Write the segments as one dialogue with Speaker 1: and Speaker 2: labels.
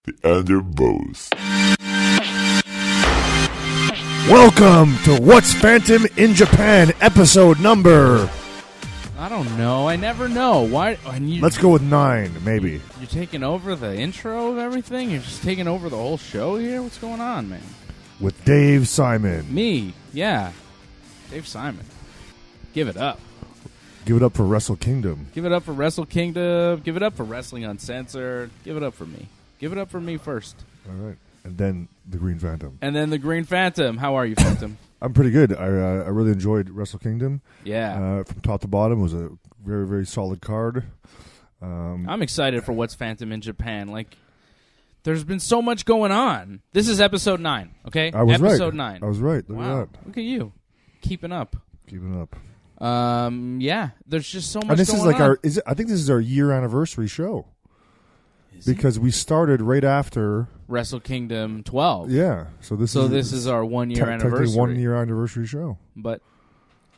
Speaker 1: The Underbows.
Speaker 2: Welcome to What's Phantom in Japan, episode number...
Speaker 3: I don't know. I never know. Why?
Speaker 2: Let's go with 9, maybe.
Speaker 3: You're taking over the intro of everything? You're just taking over the whole show here? What's going on, man?
Speaker 2: With Dave Simon.
Speaker 3: Me, yeah. Dave Simon. Give it up.
Speaker 2: Give it up for Wrestle Kingdom.
Speaker 3: Give it up for Wrestle Kingdom. Give it up for Wrestling Uncensored. Give it up for me. Give it up for me first.
Speaker 2: All right. And then the Green Phantom.
Speaker 3: And then the Green Phantom. How are you, Phantom?
Speaker 2: I'm pretty good. I really enjoyed Wrestle Kingdom.
Speaker 3: Yeah.
Speaker 2: From top to bottom, it was a very, very solid card.
Speaker 3: I'm excited for What's Phantom in Japan. Like, there's been so much going on. This is episode 9, okay?
Speaker 2: I was
Speaker 3: episode
Speaker 2: right.
Speaker 3: 9.
Speaker 2: I was right. Look
Speaker 3: wow.
Speaker 2: at that.
Speaker 3: Look at you. Keeping up.
Speaker 2: Keeping up.
Speaker 3: Yeah. There's just so much
Speaker 2: and this
Speaker 3: going
Speaker 2: is like
Speaker 3: on.
Speaker 2: I think this is our year anniversary show. Because we started right after
Speaker 3: Wrestle Kingdom 12.
Speaker 2: Yeah. So this
Speaker 3: is our 1 year anniversary.
Speaker 2: 1 year anniversary show.
Speaker 3: But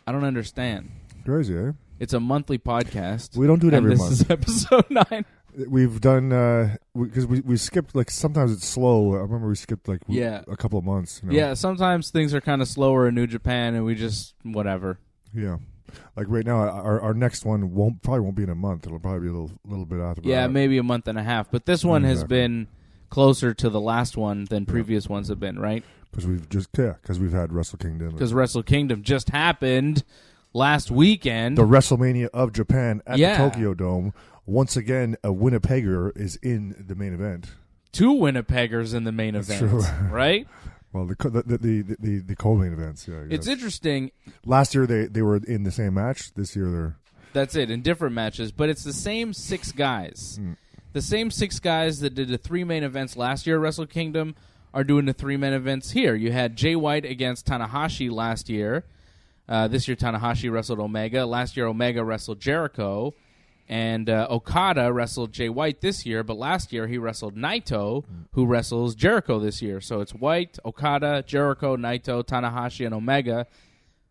Speaker 3: I don't understand.
Speaker 2: Crazy, eh?
Speaker 3: It's a monthly podcast.
Speaker 2: We don't do it every month.
Speaker 3: This is episode 9.
Speaker 2: We've done because we skipped, like, sometimes it's slow. I remember we skipped like a couple of months. You know?
Speaker 3: Yeah, sometimes things are kind of slower in New Japan and we just whatever.
Speaker 2: Yeah. Like right now, our next one probably won't be in a month. It'll probably be a little bit after.
Speaker 3: Yeah,
Speaker 2: that.
Speaker 3: maybe a month and a half. But this one has been closer to the last one than previous ones have been, right?
Speaker 2: Because we've had Wrestle Kingdom.
Speaker 3: Because Wrestle Kingdom just happened last weekend.
Speaker 2: The WrestleMania of Japan at the Tokyo Dome. Once again, a Winnipegger is in the main event.
Speaker 3: 2 Winnipeggers in the main event,
Speaker 2: true.
Speaker 3: Right?
Speaker 2: Well, the co-main events, yeah.
Speaker 3: It's interesting.
Speaker 2: Last year they were in the same match. This year they're...
Speaker 3: That's it, in different matches. But it's the same 6 guys. The same 6 guys that did the 3 main events last year at Wrestle Kingdom are doing the 3 main events here. You had Jay White against Tanahashi last year. This year Tanahashi wrestled Omega. Last year Omega wrestled Jericho. And Okada wrestled Jay White this year, but last year he wrestled Naito, who wrestles Jericho this year. So it's White, Okada, Jericho, Naito, Tanahashi, and Omega.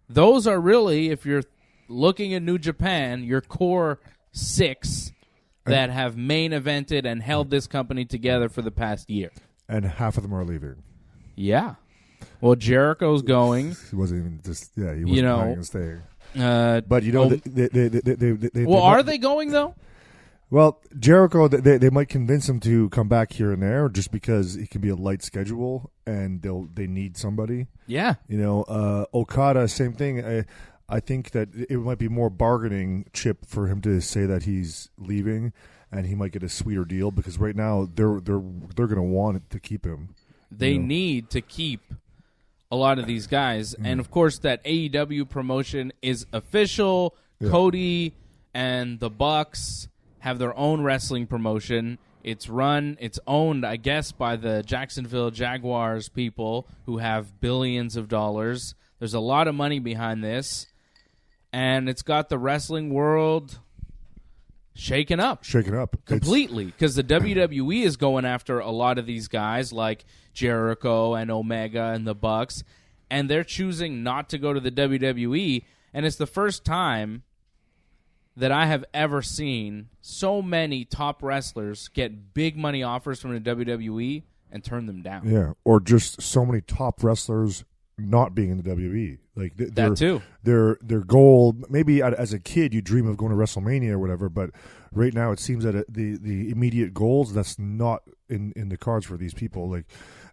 Speaker 3: Those are really, if you're looking at New Japan, your core 6 that have main evented and held this company together for the past year.
Speaker 2: And half of them are leaving.
Speaker 3: Yeah. Well, Jericho's going.
Speaker 2: He wasn't even just, he wasn't planning on staying. But
Speaker 3: are they going though?
Speaker 2: Well, Jericho, they might convince him to come back here and there, just because it can be a light schedule and they need somebody.
Speaker 3: Yeah,
Speaker 2: Okada, same thing. I think that it might be more bargaining chip for him to say that he's leaving, and he might get a sweeter deal, because right now they're going to want to keep him.
Speaker 3: They need to keep a lot of these guys, and of course that AEW promotion is official. Yeah. Cody and the Bucks have their own wrestling promotion. It's owned, I guess, by the Jacksonville Jaguars people who have billions of dollars. There's a lot of money behind this, and it's got the wrestling world shaken up completely, because the WWE is going after a lot of these guys like Jericho and Omega and the Bucks, and they're choosing not to go to the WWE. And it's the first time that I have ever seen so many top wrestlers get big money offers from the WWE and turn them down.
Speaker 2: Yeah, or just so many top wrestlers not being in the WWE. Like
Speaker 3: that too.
Speaker 2: Their goal, maybe as a kid you dream of going to WrestleMania or whatever, but right now it seems that the immediate goals, that's not in the cards for these people. Like,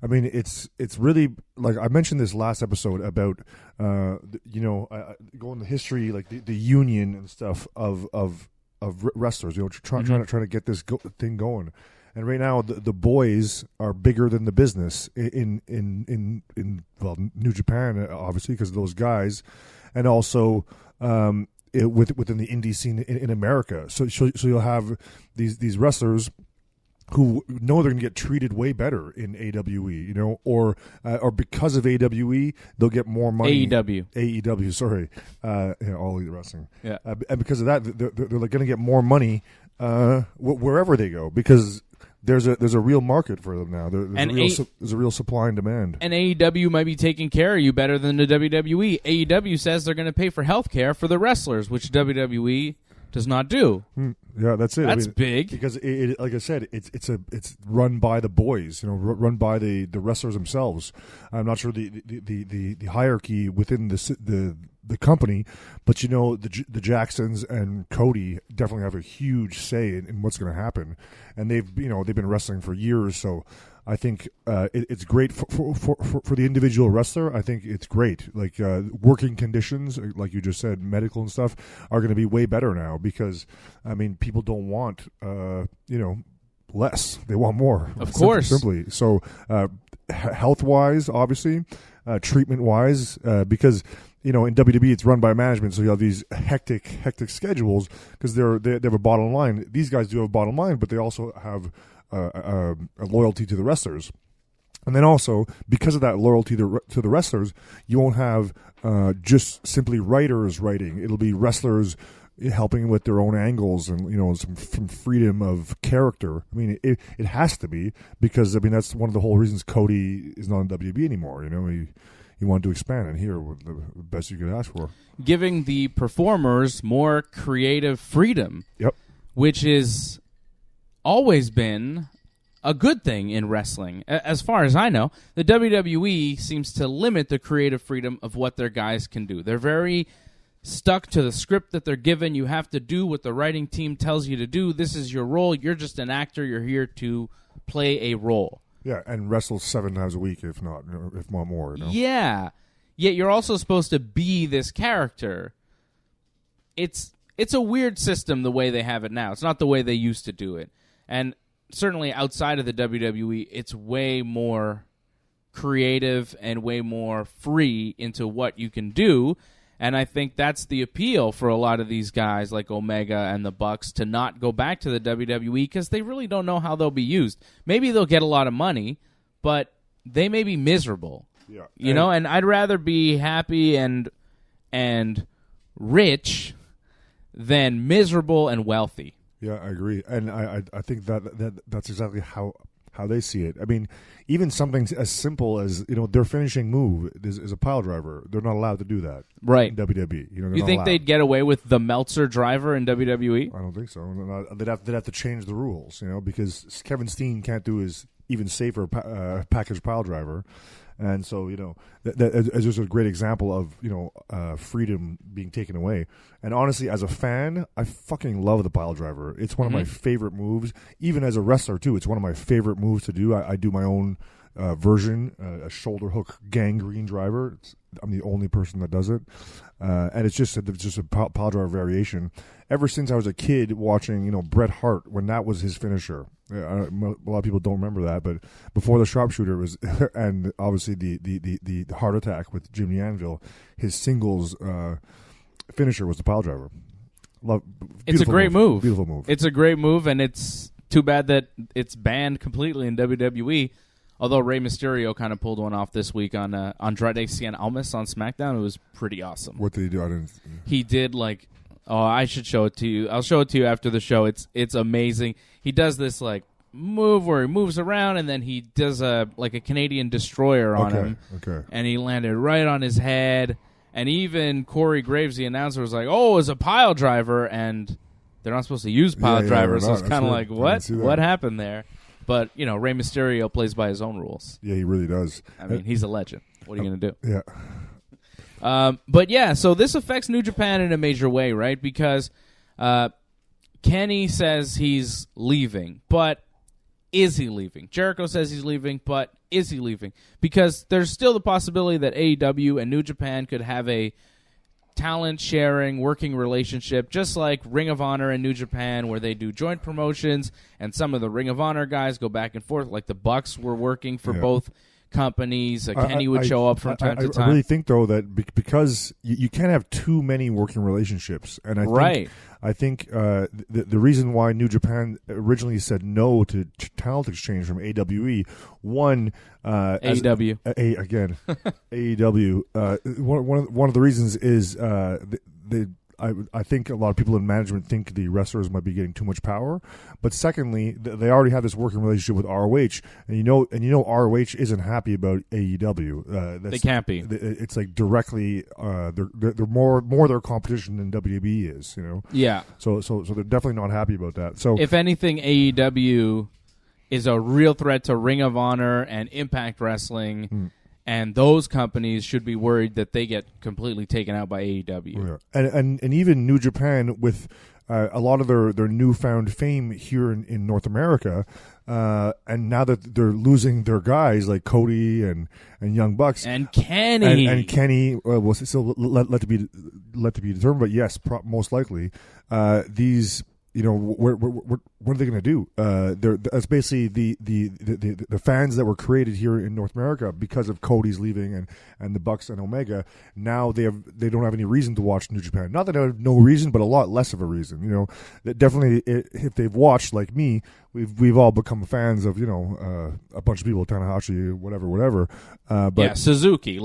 Speaker 2: I mean, it's really, like I mentioned this last episode about going the history, like the union and stuff of wrestlers, trying to get this thing going. And right now, the boys are bigger than the business in New Japan, obviously, because of those guys, and also within the indie scene in America. So you'll have these wrestlers who know they're going to get treated way better in AWE, or because of AWE, they'll get more money. AEW, sorry, all elite wrestling. Yeah, and because of that, they're going to get more money wherever they go, because there's a real market for them now. There's a real supply and demand.
Speaker 3: And AEW might be taking care of you better than the WWE. AEW says they're going to pay for health care for the wrestlers, which WWE does not do.
Speaker 2: Yeah, that's it.
Speaker 3: That's big
Speaker 2: because it like I said, it's run by the boys, run by the wrestlers themselves. I'm not sure the hierarchy within the company, but the Jacksons and Cody definitely have a huge say in what's going to happen, and they've been wrestling for years, so. I think it's great for the individual wrestler. I think it's great. Like working conditions, like you just said, medical and stuff are going to be way better now because, I mean, people don't want, less. They want more.
Speaker 3: Of course.
Speaker 2: Simply. So health-wise, obviously, treatment-wise, because, in WWE it's run by management, so you have these hectic schedules because they have a bottom line. These guys do have a bottom line, but they also have a loyalty to the wrestlers. And then also, because of that loyalty to the wrestlers, you won't have just simply writers writing. It'll be wrestlers helping with their own angles and, some freedom of character. I mean, it has to be because, I mean, that's one of the whole reasons Cody is not in WWE anymore. He wanted to expand, and here, the best you could ask for. Giving
Speaker 3: the performers more creative freedom.
Speaker 2: Yep.
Speaker 3: Which is always been a good thing in wrestling. As far as I know, the WWE seems to limit the creative freedom of what their guys can do. They're very stuck to the script that they're given. You have to do what the writing team tells you to do. This is your role. You're just an actor. You're here to play a role.
Speaker 2: Yeah, and wrestle 7 times a week, if not more.
Speaker 3: Yeah. Yet you're also supposed to be this character. It's a weird system the way they have it now. It's not the way they used to do it. And certainly outside of the WWE, it's way more creative and way more free into what you can do. And I think that's the appeal for a lot of these guys like Omega and the Bucks to not go back to the WWE because they really don't know how they'll be used. Maybe they'll get a lot of money, but they may be miserable.
Speaker 2: Yeah.
Speaker 3: And I'd rather be happy and rich than miserable and wealthy.
Speaker 2: Yeah, I agree, and I think that's exactly how they see it. I mean, even something as simple as their finishing move is a pile driver. They're not allowed to do that,
Speaker 3: right?
Speaker 2: In WWE,
Speaker 3: you think they'd get away with the Meltzer driver in WWE?
Speaker 2: I don't think so. They'd have to change the rules, because Kevin Steen can't do his even safer package pile driver. And so, as just a great example of, freedom being taken away. And honestly, as a fan, I fucking love the pile driver. It's one of my favorite moves. Even as a wrestler, too, it's one of my favorite moves to do. I do my own version, a shoulder hook gangrene driver. I'm the only person that does it. And it's just a pile driver variation. Ever since I was a kid watching, Bret Hart, when that was his finisher. A lot of people don't remember that, but before the sharpshooter was, and obviously the heart attack with Jimmy Anvil, his singles finisher was the pile driver.
Speaker 3: It's a great move.
Speaker 2: Beautiful move.
Speaker 3: It's a great move, and it's too bad that it's banned completely in WWE. Although Rey Mysterio kind of pulled one off this week on Andrade Cien Almas on SmackDown. It was pretty awesome.
Speaker 2: What did he do?
Speaker 3: He did I should show it to you. I'll show it to you after the show. It's amazing. He does this move where he moves around and then he does a Canadian destroyer on him.
Speaker 2: Okay.
Speaker 3: And he landed right on his head. And even Corey Graves, the announcer, was like, "Oh, it's a pile driver," and they're not supposed to use pile drivers. So it's kind of like, what happened there? But Rey Mysterio plays by his own rules.
Speaker 2: Yeah, he really does.
Speaker 3: I mean, he's a legend. What are you going to do?
Speaker 2: Yeah.
Speaker 3: But yeah, so this affects New Japan in a major way, right? Because Kenny says he's leaving, but is he leaving? Jericho says he's leaving, but is he leaving? Because there's still the possibility that AEW and New Japan could have a talent-sharing, working relationship, just like Ring of Honor and New Japan, where they do joint promotions, and some of the Ring of Honor guys go back and forth, like the Bucks were working for both companies. Kenny would show up from time to time.
Speaker 2: I really think, though, that because you can't have too many working relationships. And I think the reason why New Japan originally said no to talent exchange from AWE, one...
Speaker 3: AEW.
Speaker 2: AEW. One of the reasons is I think a lot of people in management think the wrestlers might be getting too much power. But secondly, they already have this working relationship with ROH, and you know ROH isn't happy about AEW.
Speaker 3: They can't be.
Speaker 2: It's like directly they're more their competition than WWE is. You know.
Speaker 3: Yeah.
Speaker 2: So they're definitely not happy about that. So
Speaker 3: if anything, AEW is a real threat to Ring of Honor and Impact Wrestling. And those companies should be worried that they get completely taken out by AEW.
Speaker 2: Yeah. And even New Japan, with a lot of their newfound fame here in North America, and now that they're losing their guys like Cody and Young Bucks
Speaker 3: and Kenny
Speaker 2: and Kenny will still let to be determined, but yes, most likely these. You know, what are they going to do? That's basically the fans that were created here in North America because of Cody's leaving and the Bucks and Omega. Now they don't have any reason to watch New Japan. Not that they have no reason, but a lot less of a reason. You know, that definitely if they've watched like me, we've all become fans of a bunch of people, Tanahashi, whatever. But
Speaker 3: yeah, Suzuki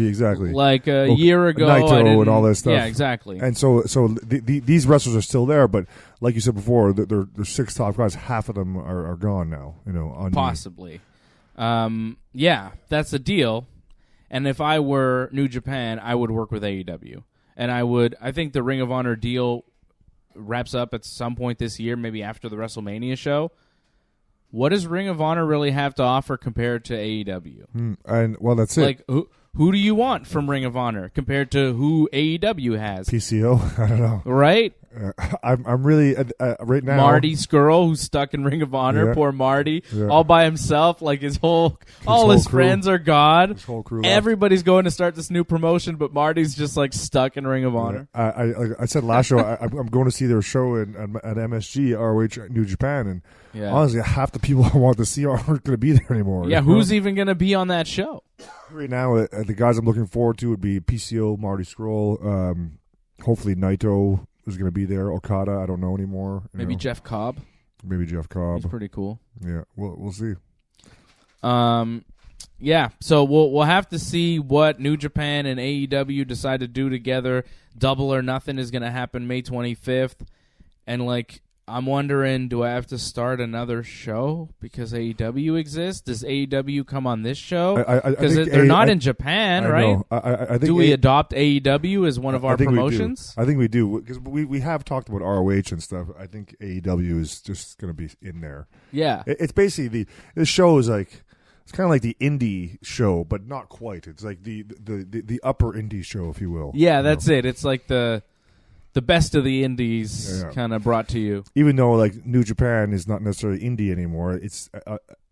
Speaker 2: exactly.
Speaker 3: Like a year ago,
Speaker 2: Naito and all that stuff.
Speaker 3: Yeah, exactly.
Speaker 2: And so these wrestlers are still there, but like you said before, their 6 top guys, half of them are gone now. You know,
Speaker 3: possibly. Yeah, that's the deal. And if I were New Japan, I would work with AEW, and I think the Ring of Honor deal wraps up at some point this year, maybe after the WrestleMania show. What does Ring of Honor really have to offer compared to AEW?
Speaker 2: And well, that's it.
Speaker 3: Like who do you want from Ring of Honor compared to who AEW has?
Speaker 2: PCO, I don't know.
Speaker 3: Right?
Speaker 2: I'm really right now.
Speaker 3: Marty Skrull, who's stuck in Ring of Honor. Poor Marty, all by himself. Like all his friends are gone.
Speaker 2: His whole crew.
Speaker 3: Everybody's going to start this new promotion, but Marty's just like stuck in Ring of Honor.
Speaker 2: I said last show I'm going to see their show at MSG ROH New Japan, and honestly, half the people I want to see aren't going to be there anymore.
Speaker 3: Yeah, who's even going to be on that show?
Speaker 2: Right now, the guys I'm looking forward to would be PCO, Marty Skrull, hopefully Naito is going to be there. Okada, I don't know anymore.
Speaker 3: Maybe Jeff Cobb.
Speaker 2: He's
Speaker 3: pretty cool.
Speaker 2: Yeah, we'll see.
Speaker 3: Yeah, so we'll have to see what New Japan and AEW decide to do together. Double or Nothing is going to happen May 25th, and I'm wondering, do I have to start another show because AEW exists? Does AEW come on this show? Because they're not in Japan, right?
Speaker 2: I think
Speaker 3: do we adopt AEW as one of our promotions?
Speaker 2: I think we do, because we have talked about ROH and stuff. I think AEW is just going to be in there.
Speaker 3: Yeah.
Speaker 2: It's basically this show is like, it's kind of like the indie show, but not quite. It's like the upper indie show, if you will.
Speaker 3: Yeah, that's it. It's like the best of the indies kind of brought to you.
Speaker 2: Even though New Japan is not necessarily indie anymore, it's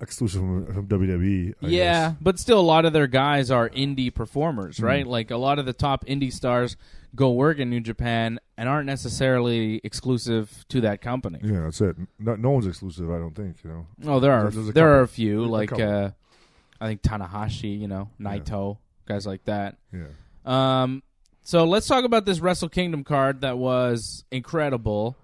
Speaker 2: exclusive from WWE. I guess.
Speaker 3: But still a lot of their guys are indie performers, right? Like a lot of the top indie stars go work in New Japan and aren't necessarily exclusive to that company.
Speaker 2: Yeah, that's it. No one's exclusive, I don't think.
Speaker 3: Oh, there are a few, like I think Tanahashi, Naito, guys like that.
Speaker 2: Yeah.
Speaker 3: So let's talk about this Wrestle Kingdom card that was incredible.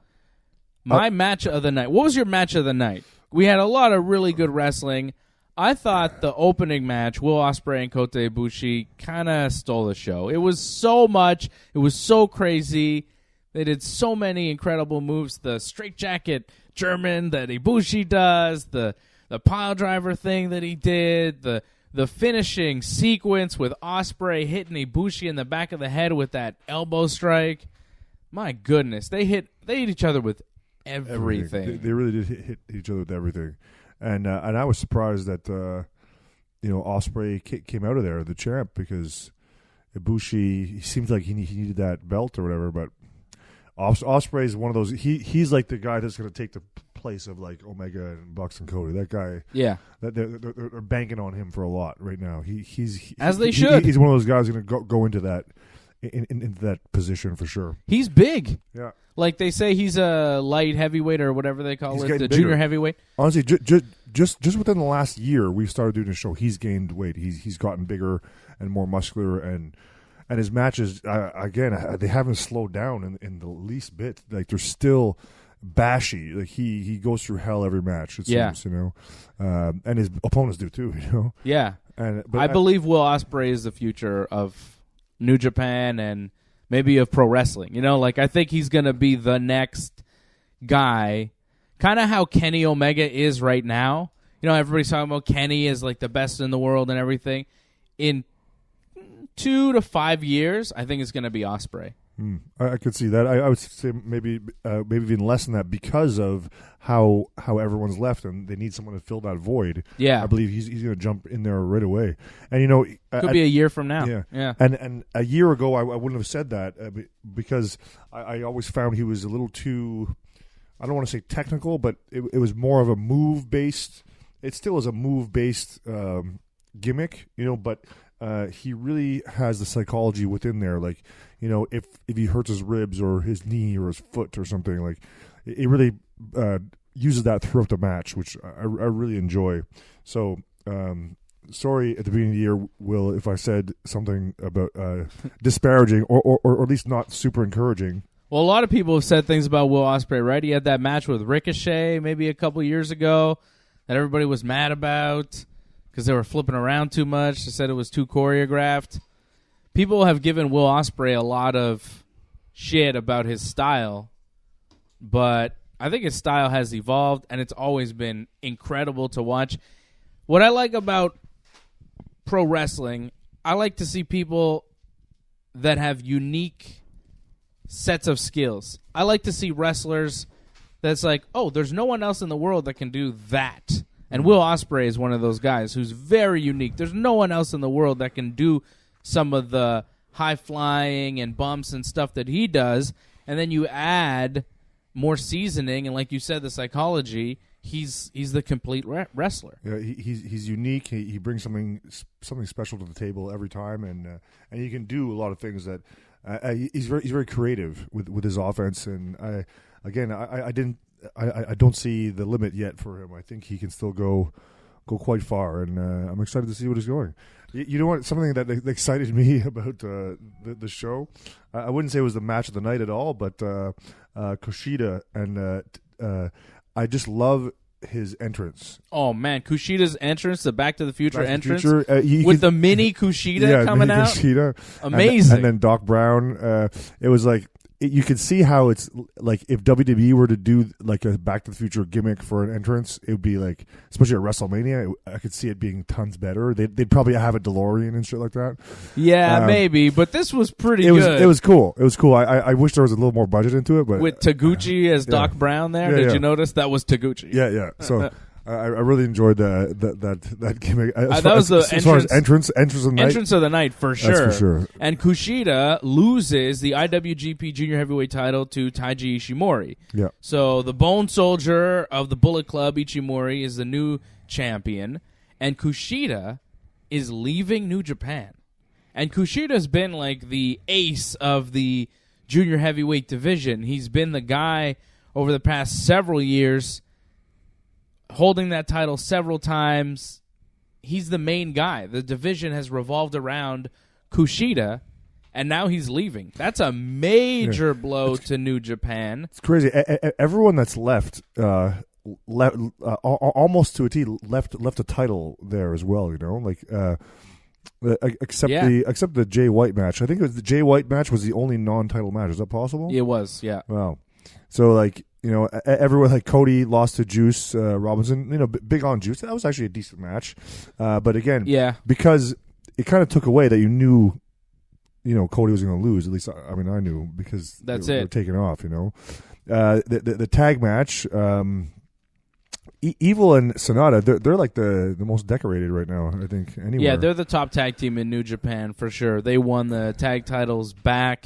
Speaker 3: My match of the night. What was your match of the night? We had a lot of really good wrestling. I thought the opening match, Will Ospreay and Kota Ibushi, kind of stole the show. It was so much. It was so crazy. They did so many incredible moves. The straitjacket German that Ibushi does, the pile driver thing that he did, the finishing sequence with Ospreay hitting Ibushi in the back of the head with that elbow strike. My goodness, they hit each other with everything.
Speaker 2: They really did hit each other with everything, and I was surprised that Ospreay came out of there the champ, because Ibushi, he seems like he needed that belt or whatever. But Ospreay is one of those. He's like the guy that's going to take the place of Omega and Bucks and Cody. That guy, they're banking on him for a lot right now. He's
Speaker 3: as they should.
Speaker 2: He's one of those guys going to go into that into that position for sure.
Speaker 3: He's big.
Speaker 2: Yeah,
Speaker 3: like they say, he's a light heavyweight or whatever they call it, the
Speaker 2: bigger.
Speaker 3: Junior heavyweight.
Speaker 2: Honestly, just within the last year, we've started doing a show. He's gained weight. He's gotten bigger and more muscular, and his matches again, they haven't slowed down in the least bit. They're still bashy. He goes through hell every match, it seems, and his opponents do too,
Speaker 3: Yeah. But I believe Will Ospreay is the future of New Japan and maybe of pro wrestling. You know, like I think he's going to be the next guy, kind of how Kenny Omega is right now. You know, everybody's talking about Kenny as like the best in the world and everything. In 2 to 5 years, I think it's going to be Ospreay.
Speaker 2: I could see that. I would say maybe even less than that because of how everyone's left and they need someone to fill that void.
Speaker 3: Yeah,
Speaker 2: I believe he's going to jump in there right away. And you know,
Speaker 3: could be a year from now.
Speaker 2: Yeah. And a year ago, I wouldn't have said that because I always found he was a little too. I don't want to say technical, but it was more of a move based. It still is a move based gimmick, you know, but. He really has the psychology within there. Like, you know, if he hurts his ribs or his knee or his foot or something, like it really uses that throughout the match, which I really enjoy. So, sorry at the beginning of the year, Will, if I said something about disparaging or at least not super encouraging.
Speaker 3: Well, a lot of people have said things about Will Ospreay, right? He had that match with Ricochet maybe a couple years ago that everybody was mad about. Because they were flipping around too much. They said it was too choreographed. People have given Will Ospreay a lot of shit about his style, but I think his style has evolved, and it's always been incredible to watch. What I like about pro wrestling, I like to see people that have unique sets of skills. I like to see wrestlers that's like, oh, there's no one else in the world that can do that. And Will Ospreay is one of those guys who's very unique. There's no one else in the world that can do some of the high-flying and bumps and stuff that he does. And then you add more seasoning, and like you said, the psychology, he's the complete wrestler.
Speaker 2: Yeah, he's unique. He brings something special to the table every time, and he can do a lot of things that he's very creative with his offense. And I don't see the limit yet for him. I think he can still go quite far, and I'm excited to see what he's going. You know what? Something that excited me about the show, I wouldn't say it was the match of the night at all, but Kushida, and I just love his entrance.
Speaker 3: Oh man, Kushida's entrance, the Back to the Future entrance,
Speaker 2: with
Speaker 3: the mini Kushida coming out,
Speaker 2: Kushida,
Speaker 3: amazing.
Speaker 2: And then Doc Brown. It was like. You could see how it's like if WWE were to do like a Back to the Future gimmick for an entrance, it would be like, especially at WrestleMania, I could see it being tons better. They'd probably have a DeLorean and shit like that.
Speaker 3: Yeah, maybe, but this was pretty good.
Speaker 2: It was cool. It was cool. I wish there was a little more budget into it, but
Speaker 3: with Taguchi as Doc Brown there, did you notice that was Taguchi?
Speaker 2: Yeah. So. I really enjoyed that gimmick.
Speaker 3: That was the
Speaker 2: entrance of the night.
Speaker 3: Entrance of the night for sure.
Speaker 2: That's for sure.
Speaker 3: And Kushida loses the IWGP Junior Heavyweight title to Taiji Ishimori.
Speaker 2: Yeah.
Speaker 3: So the Bone Soldier of the Bullet Club, Ishimori, is the new champion, and Kushida is leaving New Japan. And Kushida's been like the ace of the Junior Heavyweight division. He's been the guy over the past several years, holding that title several times. He's the main guy. The division has revolved around Kushida, and now he's leaving. That's a major blow to New Japan.
Speaker 2: It's crazy. Everyone that's left, almost to a T, left a title there as well. You know, like except the Jay White match. I think it was the Jay White match was the only non-title match. Is that possible?
Speaker 3: It was. Yeah.
Speaker 2: Wow. So like. You know, everyone like Cody lost to Juice Robinson. You know, big on Juice. That was actually a decent match, but again, because it kind of took away that you knew, Cody was going to lose. At least I knew because they were taking off. You know, the tag match, Evil and Sonata. They're like the most decorated right now. I think anywhere.
Speaker 3: Yeah, they're the top tag team in New Japan for sure. They won the tag titles back.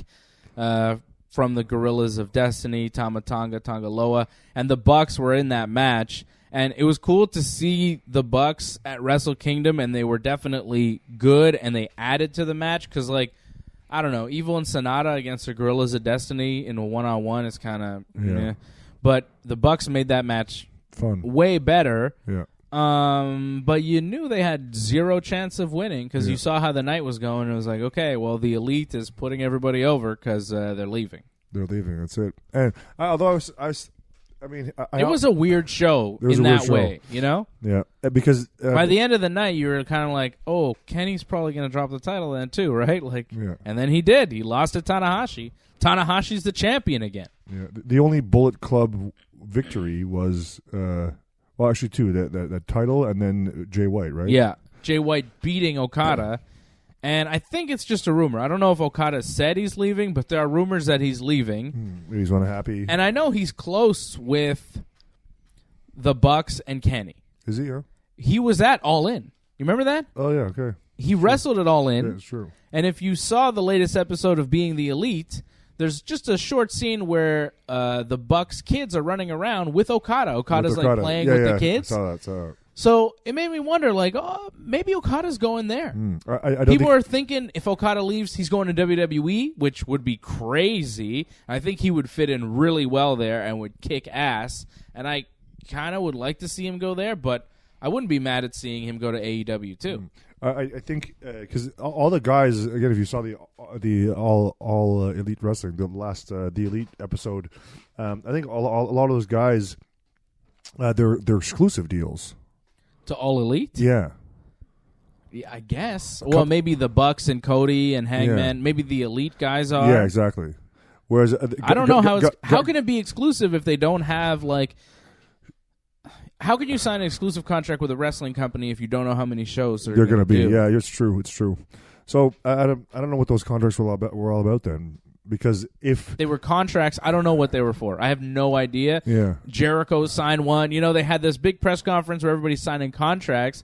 Speaker 3: From the Gorillas of Destiny, Tama Tonga, Tonga Loa, and the Bucks were in that match. And it was cool to see the Bucks at Wrestle Kingdom, and they were definitely good, and they added to the match because, like, I don't know, Evil and Sonata against the Gorillas of Destiny in a one-on-one is kind of But the Bucks made that match
Speaker 2: fun,
Speaker 3: way better.
Speaker 2: Yeah.
Speaker 3: But you knew they had zero chance of winning because you saw how the night was going. And it was like, okay, well, the Elite is putting everybody over because they're leaving.
Speaker 2: They're leaving. That's it. And although I was I mean,
Speaker 3: it was a weird show in that way, you know?
Speaker 2: Yeah, because
Speaker 3: by the end of the night, you were kind of like, "Oh, Kenny's probably going to drop the title then too, right?" Like, and then he did. He lost to Tanahashi. Tanahashi's the champion again.
Speaker 2: Yeah, the only Bullet Club victory was, well, actually two, that title and then Jay White, right?
Speaker 3: Yeah, Jay White beating Okada. Yeah. And I think it's just a rumor. I don't know if Okada said he's leaving, but there are rumors that he's leaving.
Speaker 2: He's unhappy.
Speaker 3: And I know he's close with the Bucks and Kenny.
Speaker 2: Is he? Yeah.
Speaker 3: He was at All In. You remember that?
Speaker 2: Oh, yeah, okay.
Speaker 3: He wrestled at All In.
Speaker 2: Yeah, it's true.
Speaker 3: And if you saw the latest episode of Being the Elite, there's just a short scene where the Bucks kids are running around with Okada. Okada's like playing with the kids.
Speaker 2: I saw that.
Speaker 3: So it made me wonder, like, oh, maybe Okada's going there.
Speaker 2: I
Speaker 3: People are thinking if Okada leaves, he's going to WWE, which would be crazy. I think he would fit in really well there and would kick ass. And I kind of would like to see him go there, but I wouldn't be mad at seeing him go to AEW too.
Speaker 2: I think because all the guys, again, if you saw the all Elite Wrestling, the last the Elite episode, I think a lot of those guys, they're exclusive deals.
Speaker 3: To All Elite?
Speaker 2: Yeah,
Speaker 3: I guess. Well, maybe the Bucks and Cody and Hangman. Yeah. Maybe the Elite guys are.
Speaker 2: Yeah, exactly. Whereas
Speaker 3: I don't know how can it be exclusive if they don't have like. How can you sign an exclusive contract with a wrestling company if you don't know how many shows they're going to be?
Speaker 2: Yeah, it's true. It's true. So I don't know what those contracts were all about then. Because if
Speaker 3: they were contracts, I don't know what they were for. I have no idea.
Speaker 2: Yeah.
Speaker 3: Jericho signed one. You know, they had this big press conference where everybody's signing contracts.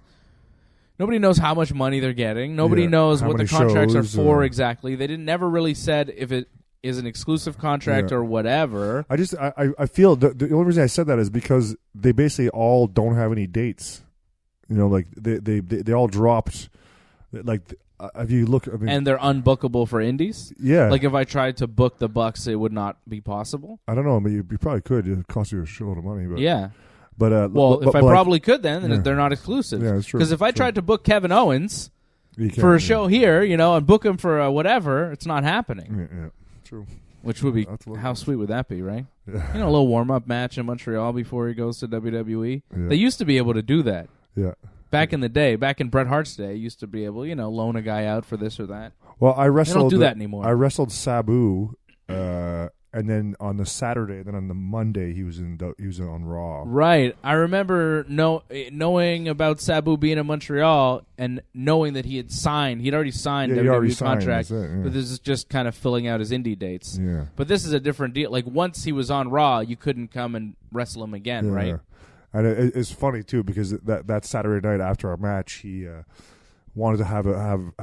Speaker 3: Nobody knows how much money they're getting. Nobody knows what the contracts are for exactly. They never really said if it is an exclusive contract or whatever.
Speaker 2: I feel the only reason I said that is because they basically all don't have any dates. You know, like they all dropped. Like if you look, I mean,
Speaker 3: and they're unbookable for indies.
Speaker 2: Yeah,
Speaker 3: like if I tried to book the Bucks, it would not be possible.
Speaker 2: I don't know. I mean, you probably could. It cost you a shitload of money, but
Speaker 3: yeah.
Speaker 2: But
Speaker 3: if I probably could, then they're not exclusive.
Speaker 2: Yeah, that's true.
Speaker 3: Because if I tried to book Kevin Owens for a show here, you know, and book him for whatever, it's not happening.
Speaker 2: Yeah, true.
Speaker 3: Which would be how sweet would that be, right? Yeah. You know, a little warm up match in Montreal before he goes to WWE. Yeah. They used to be able to do that.
Speaker 2: Yeah.
Speaker 3: Back in the day, back in Bret Hart's day, used to be able, you know, loan a guy out for this or that.
Speaker 2: Well, they don't
Speaker 3: do that anymore.
Speaker 2: I wrestled Sabu, and then on the Saturday, then on the Monday, he was on Raw.
Speaker 3: Right. I remember knowing about Sabu being in Montreal and knowing that he'd already signed WWE contract, but this is just kind of filling out his indie dates.
Speaker 2: Yeah.
Speaker 3: But this is a different deal. Like once he was on Raw, you couldn't come and wrestle him again, right?
Speaker 2: And it's funny too because that Saturday night after our match, he wanted to have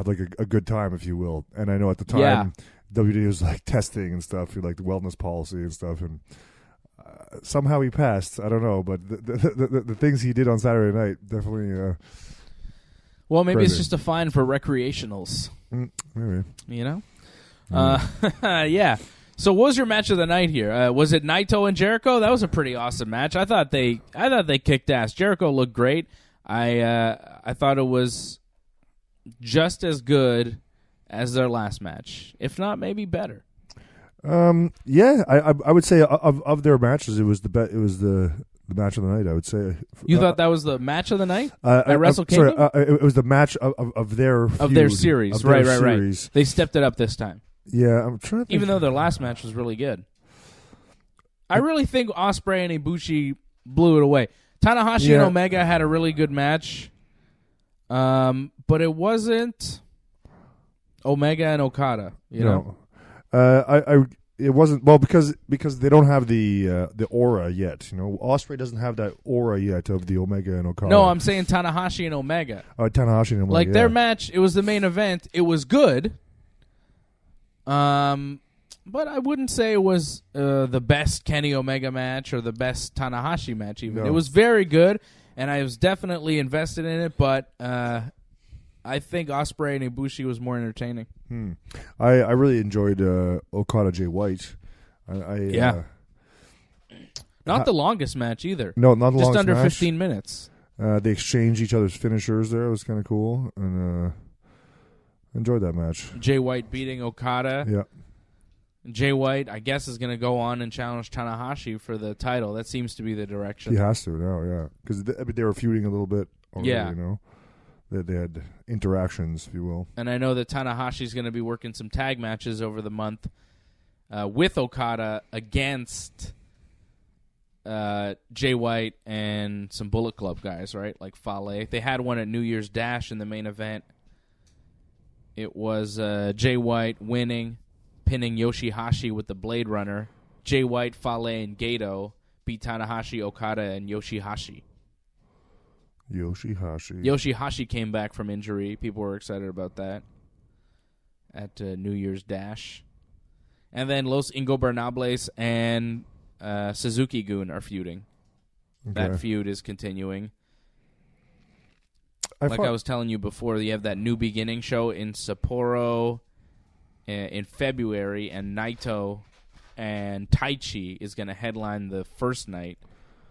Speaker 2: like a good time, if you will. And I know at the time, WWE was like testing and stuff, like the wellness policy and stuff, and somehow he passed. I don't know, but the things he did on Saturday night definitely.
Speaker 3: Well, maybe crazy. It's just a fine for recreationals.
Speaker 2: Maybe,
Speaker 3: you know. Yeah. So, what was your match of the night here? Was it Naito and Jericho? That was a pretty awesome match. I thought they kicked ass. Jericho looked great. I thought it was just as good as their last match, if not maybe better.
Speaker 2: Yeah, I would say of their matches, it was the match of the night. I would say.
Speaker 3: You thought that was the match of the night at Wrestle Kingdom?
Speaker 2: Sorry, it was the match of their feud,
Speaker 3: of their series. Right.
Speaker 2: Series.
Speaker 3: They stepped it up this time.
Speaker 2: Yeah, I'm trying to think.
Speaker 3: Even though their last match was really good. I really think Ospreay and Ibushi blew it away. Tanahashi and Omega had a really good match, but it wasn't Omega and Okada. You know,
Speaker 2: it wasn't because they don't have the aura yet. You know, Ospreay doesn't have that aura yet of the Omega and Okada.
Speaker 3: No, I'm saying Tanahashi and Omega.
Speaker 2: Tanahashi and Omega.
Speaker 3: Like their match, it was the main event. It was good. But I wouldn't say it was the best Kenny Omega match or the best Tanahashi match even. No. It was very good, and I was definitely invested in it, but I think Ospreay and Ibushi was more entertaining.
Speaker 2: I really enjoyed Okada Jay White.
Speaker 3: Not the longest match either.
Speaker 2: No, not the longest match.
Speaker 3: Just under 15 minutes.
Speaker 2: They exchanged each other's finishers there. It was kind of cool, and enjoyed that match.
Speaker 3: Jay White beating Okada.
Speaker 2: Yeah.
Speaker 3: Jay White, I guess, is going to go on and challenge Tanahashi for the title. That seems to be the direction.
Speaker 2: He has to now, yeah. Because they were feuding a little bit already, you know. They had interactions, if you will.
Speaker 3: And I know that Tanahashi's going to be working some tag matches over the month with Okada against Jay White and some Bullet Club guys, right? Like Fale. They had one at New Year's Dash in the main event. It was Jay White winning, pinning Yoshihashi with the Blade Runner. Jay White, Fale, and Gato beat Tanahashi, Okada, and Yoshihashi. Yoshihashi came back from injury. People were excited about that at New Year's Dash. And then Los Ingobernables and Suzuki-gun are feuding. Okay. That feud is continuing. I was telling you before, you have that New Beginning show in Sapporo in February, and Naito and Taichi is going to headline the first night,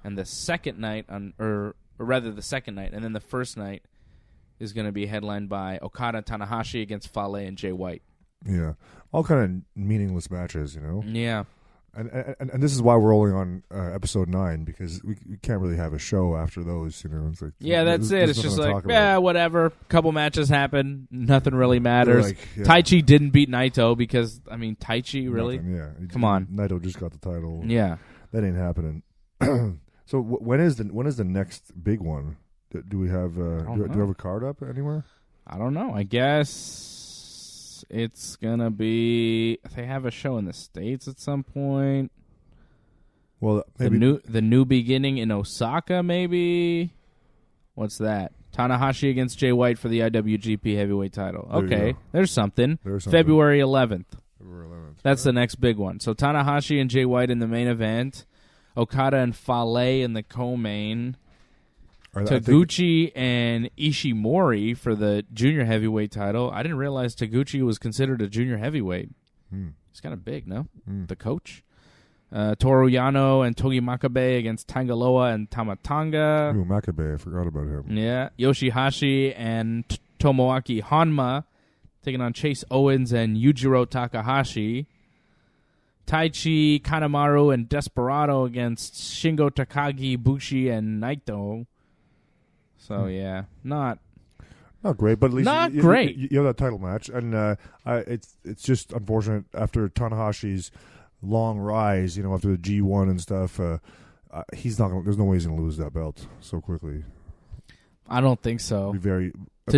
Speaker 3: and the second night, or rather the second night, and then the first night is going to be headlined by Okada Tanahashi against Fale and Jay White.
Speaker 2: Yeah, all kind of meaningless matches, you know.
Speaker 3: Yeah.
Speaker 2: And this is why we're only on episode 9, because we can't really have a show after those, you know. It's like,
Speaker 3: that's it. It's just like, whatever. Couple matches happen. Nothing really matters. Taichi didn't beat Naito because, I mean, Taichi, really?
Speaker 2: Nothing,
Speaker 3: Come on.
Speaker 2: Naito just got the title.
Speaker 3: Yeah.
Speaker 2: That ain't happening. So when is the next big one? Do we have do we have a card up anywhere?
Speaker 3: I don't know. I guess it's gonna be. They have a show in the States at some point.
Speaker 2: Well, maybe
Speaker 3: the new beginning in Osaka, maybe. What's that? Tanahashi against Jay White for the IWGP Heavyweight Title. Okay, there's something. February 11th. That's the next big one. So Tanahashi and Jay White in the main event. Okada and Fale in the co-main. Taguchi and Ishimori for the junior heavyweight title. I didn't realize Taguchi was considered a junior heavyweight. He's kind of big, no? The coach. Toru Yano and Togi Makabe against Tangaloa and Tamatanga.
Speaker 2: Ooh, Makabe, I forgot about him.
Speaker 3: Yeah. Yoshihashi and Tomoaki Honma taking on Chase Owens and Yujiro Takahashi. Taichi, Kanemaru, and Desperado against Shingo Takagi, Bushi, and Naito. So, yeah, not
Speaker 2: great, but at least
Speaker 3: not great.
Speaker 2: You have that title match, and it's just unfortunate after Tanahashi's long rise, you know, after the G1 and stuff. He's not. There's no way he's going to lose that belt so quickly.
Speaker 3: I don't think so.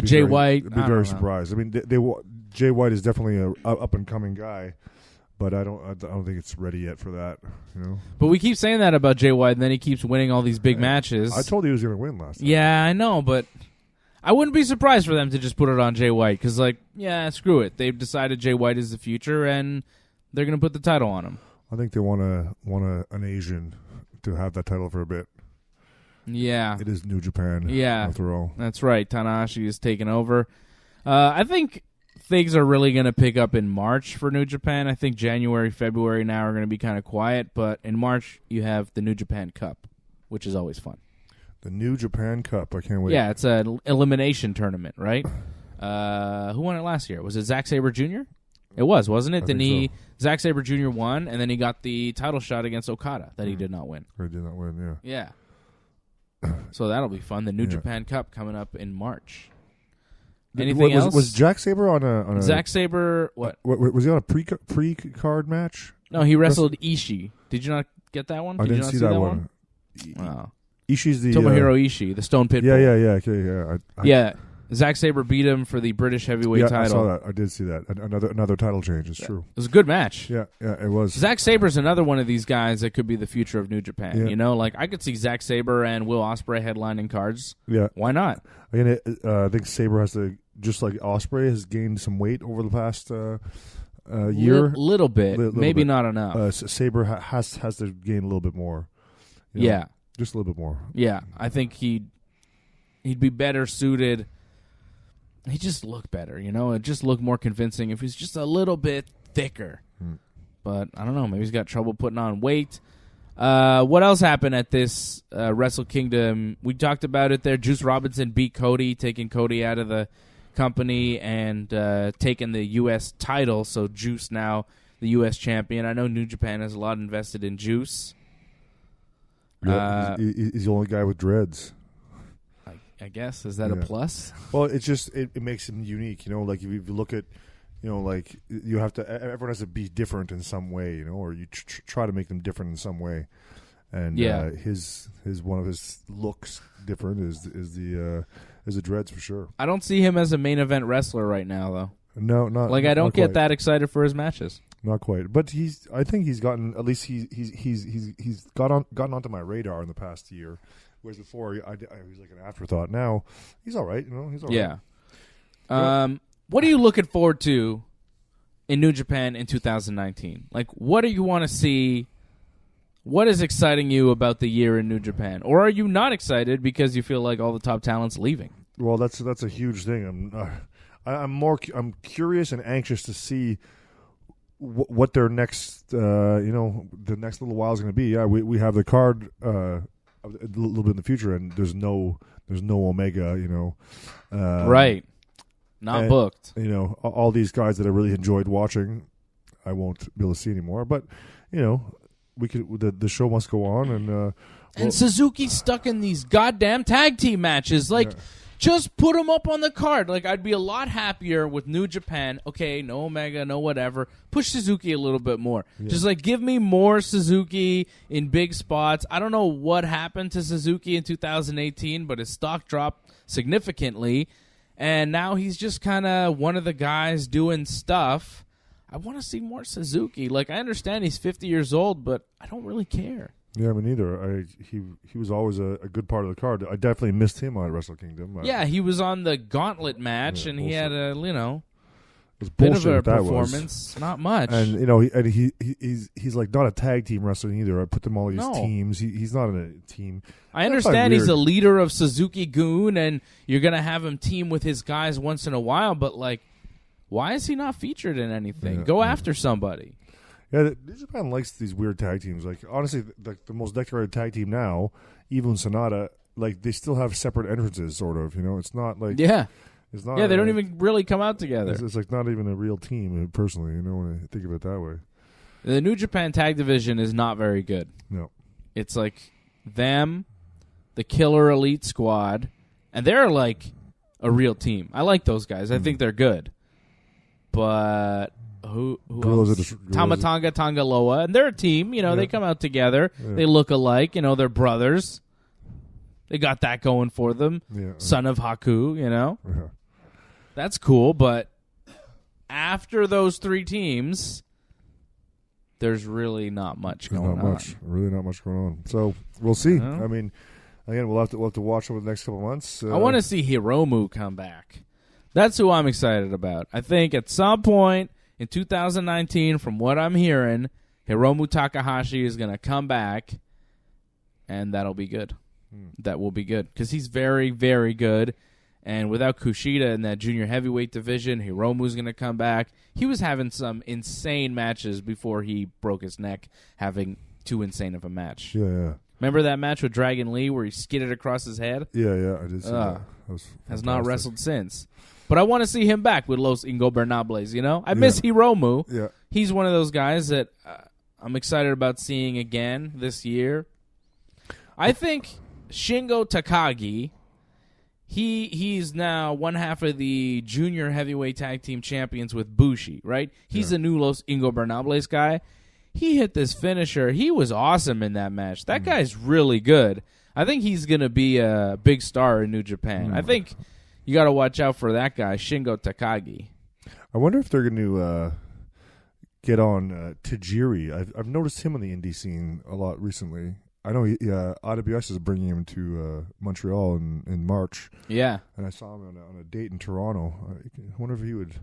Speaker 2: Jay
Speaker 3: White,
Speaker 2: I'd be very surprised. I mean, Jay White is definitely a up and coming guy. But I don't think it's ready yet for that, you know.
Speaker 3: But we keep saying that about Jay White, and then he keeps winning all these big matches.
Speaker 2: I told you he was going to win last time.
Speaker 3: Yeah, I know, but I wouldn't be surprised for them to just put it on Jay White, because, screw it. They've decided Jay White is the future, and they're going to put the title on him.
Speaker 2: I think they want an Asian to have that title for a bit.
Speaker 3: Yeah.
Speaker 2: It is New Japan, after all.
Speaker 3: That's right. Tanahashi is taking over. I think things are really going to pick up in March for New Japan. I think January, February now are going to be kind of quiet, but in March you have the New Japan Cup, which is always fun.
Speaker 2: The New Japan Cup, I can't wait.
Speaker 3: Yeah, it's an elimination tournament, right? Who won it last year? Was it Zack Sabre Jr.? It was, wasn't it? Zack Sabre Jr. won, and then he got the title shot against Okada that he did not win.
Speaker 2: He did not win,
Speaker 3: yeah. Yeah. So that'll be fun. The New Japan Cup coming up in March. Anything else?
Speaker 2: Was Zack Sabre on a
Speaker 3: Zack Sabre? What
Speaker 2: was he on a pre-card match?
Speaker 3: No, he wrestled Ishii. Did you not get that one?
Speaker 2: I didn't see that one.
Speaker 3: Wow.
Speaker 2: Ishii's the
Speaker 3: Tomohiro Ishii, the Stone Pitbull.
Speaker 2: Yeah. Okay,
Speaker 3: yeah. Zack Sabre beat him for the British heavyweight title.
Speaker 2: I saw that. I did see that. Another title change. It's true.
Speaker 3: It was a good match.
Speaker 2: Yeah, it was.
Speaker 3: Zack Sabre's another one of these guys that could be the future of New Japan. Yeah. You know, like I could see Zack Sabre and Will Ospreay headlining cards.
Speaker 2: Yeah.
Speaker 3: Why not?
Speaker 2: I think Sabre has to, just like Ospreay has gained some weight over the past year.
Speaker 3: Little bit. Maybe not enough.
Speaker 2: Sabre has to gain a little bit more.
Speaker 3: Yeah.
Speaker 2: Just a little bit more.
Speaker 3: Yeah. I think he'd be better suited. He just looked better, you know? It just looked more convincing if he's just a little bit thicker. But I don't know. Maybe he's got trouble putting on weight. What else happened at this Wrestle Kingdom? We talked about it there. Juice Robinson beat Cody, taking Cody out of the company and taking the U.S. title. So Juice now the U.S. champion. I know New Japan has a lot invested in Juice.
Speaker 2: Yeah, he's the only guy with dreads.
Speaker 3: I guess. Is that a plus?
Speaker 2: Well, it's just it makes him unique. Like if you look at, like you have to. Everyone has to be different in some way, or you try to make them different in some way. And his one of his looks different is the dreads for sure.
Speaker 3: I don't see him as a main event wrestler right now, though.
Speaker 2: No, not
Speaker 3: like I don't
Speaker 2: not
Speaker 3: get
Speaker 2: quite.
Speaker 3: that excited for his matches.
Speaker 2: Not quite, but I think he's gotten at least he's gotten onto my radar in the past year, whereas before he was like an afterthought. Now he's all right. He's all right.
Speaker 3: Yeah. What are you looking forward to in New Japan in 2019? Like, what do you want to see? What is exciting you about the year in New Japan, or are you not excited because you feel like all the top talent's leaving?
Speaker 2: Well, that's a huge thing. I'm curious and anxious to see what their next the next little while is going to be. Yeah, we have the card a little bit in the future, and there's no Omega.
Speaker 3: Right, not booked.
Speaker 2: All these guys that I really enjoyed watching, I won't be able to see anymore. But we could. The show must go on, and
Speaker 3: Suzuki's stuck in these goddamn tag team matches. Like, just put him up on the card. Like, I'd be a lot happier with New Japan. Okay, no Omega, no whatever. Push Suzuki a little bit more. Yeah. Just like give me more Suzuki in big spots. I don't know what happened to Suzuki in 2018, but his stock dropped significantly, and now he's just kind of one of the guys doing stuff. I want to see more Suzuki. Like, I understand he's 50 years old, but I don't really care.
Speaker 2: Yeah, me neither. He was always a good part of the card. I definitely missed him on Wrestle Kingdom.
Speaker 3: Yeah, he was on the Gauntlet match, and
Speaker 2: bullshit.
Speaker 3: he had a
Speaker 2: It
Speaker 3: bit of a performance. Not much.
Speaker 2: And he's like not a tag team wrestler either. I put them all in these teams. He's not in a team.
Speaker 3: I understand he's a leader of Suzuki-gun, and you're gonna have him team with his guys once in a while, but like, why is he not featured in anything? Go after somebody.
Speaker 2: Yeah, New Japan likes these weird tag teams. Like, honestly, the most decorated tag team now, Evil and Sonata, like, they still have separate entrances, sort of. It's not like... It's not.
Speaker 3: Yeah, they don't even really come out together.
Speaker 2: It's like not even a real team, personally, when I think of it that way.
Speaker 3: The New Japan tag division is not very good.
Speaker 2: No.
Speaker 3: It's like them, the Killer Elite Squad, and they're like a real team. I like those guys. I think they're good. But who else? Tamatonga, Tangaloa, and they're a team. They come out together. Yeah. They look alike. They're brothers. They got that going for them. Yeah. Son of Haku,
Speaker 2: Yeah.
Speaker 3: That's cool, but after those three teams, there's really not much going on.
Speaker 2: Really not much going on. So we'll see. I mean, again, we'll have to watch over the next couple of months.
Speaker 3: I want to see Hiromu come back. That's who I'm excited about. I think at some point in 2019, from what I'm hearing, Hiromu Takahashi is going to come back, and that'll be good. That will be good because he's very, very good. And without Kushida in that junior heavyweight division, Hiromu's going to come back. He was having some insane matches before he broke his neck, having too insane of a match.
Speaker 2: Yeah.
Speaker 3: Remember that match with Dragon Lee where he skidded across his head?
Speaker 2: Yeah, I did see that.
Speaker 3: Has not wrestled since. But I want to see him back with Los Ingobernables, I miss Hiromu.
Speaker 2: Yeah.
Speaker 3: He's one of those guys that I'm excited about seeing again this year. I think Shingo Takagi, he's now one half of the junior heavyweight tag team champions with Bushi, right? He's the new Los Ingobernables guy. He hit this finisher. He was awesome in that match. That guy's really good. I think he's going to be a big star in New Japan. I think you got to watch out for that guy, Shingo Takagi.
Speaker 2: I wonder if they're going to get on Tajiri. I've noticed him on the indie scene a lot recently. I know IWS is bringing him to Montreal in March.
Speaker 3: Yeah.
Speaker 2: And I saw him on a date in Toronto. I wonder if he would